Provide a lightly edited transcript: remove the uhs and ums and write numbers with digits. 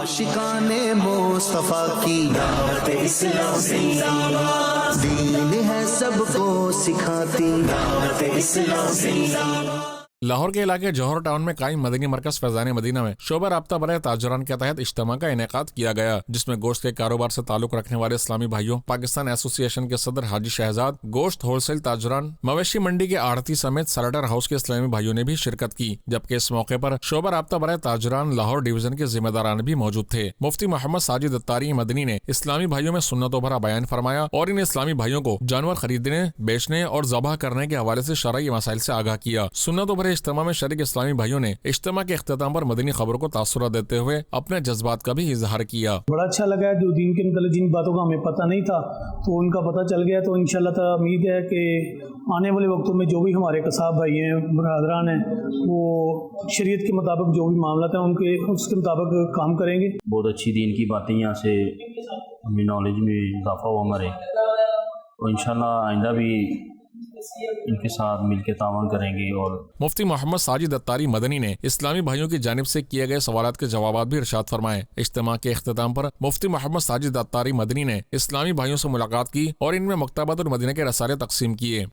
आशिकाने मुस्तफा की दावत इस्लाम जिंदाबाद, दीन है सबको सिखाती दावत इस्लाम जिंदाबाद। लाहौर के इलाके जौहर टाउन में कायम मदनी मरकज फैजान मदीना में शोबा राब्ता बराए ताजरान के तहत इज्तिमा का इनेकाद किया गया, जिसमें गोश्त के कारोबार से ताल्लुक रखने वाले इस्लामी भाइयों, पाकिस्तान एसोसिएशन के सदर हाजी शहजाद, गोश्त होलसेल ताजरान, मवेशी मंडी के आड़ती समेत सलाटर हाउस के इस्लामी भाइयों ने भी शिरकत की। जबकि इस मौके पर शोबा राब्ता बराए ताजरान लाहौर डिवीजन के जिम्मेदारान भी मौजूद थे। मुफ्ती मोहम्मद साजिद अत्तारी मदनी ने इस्लामी भाइयों में सुन्नतों भरा बयान फरमाया और इन इस्लामी भाइयों को जानवर खरीदने, बेचने और ज़बह करने के हवाले से शरई मसाइल से आगाह किया। सुन्नतों भरे इज्तिमा में शरीक इस्लामी भाइयों ने इज्तिमा के इख्तिताम पर मदनी खबरों को तासुरा देते हुए अपने जज्बात का भी इजहार किया। बड़ा अच्छा लगा, जो दीन के मतलब जिन बातों का हमें पता नहीं था तो उनका पता चल गया। तो इंशाअल्लाह ताला उम्मीद है कि आने वाले वक्तों में जो भी हमारे कसाब भाई हैं, बरदरान हैं, वो शरीयत के मुताबिक जो भी मामला है उनके उसके मुताबिक काम करेंगे। बहुत अच्छी दीन की बातें यहाँ से हमें नॉलेज में इजाफा हुआ हमारे, और इंशाअल्लाह आइंदा भी इनके साथ मिलकर तावन करेंगे। और मुफ्ती मोहम्मद साजिद अत्तारी मदनी ने इस्लामी भाइयों की जानिब से किए गए सवालात के जवाबात भी इरशाद फरमाए। इज्तिमा के इख्तिताम पर मुफ्ती मोहम्मद साजिद अत्तारी मदनी ने इस्लामी भाइयों से मुलाकात की और इनमें मकतबतुल मदीना के रसाले तकसीम किए।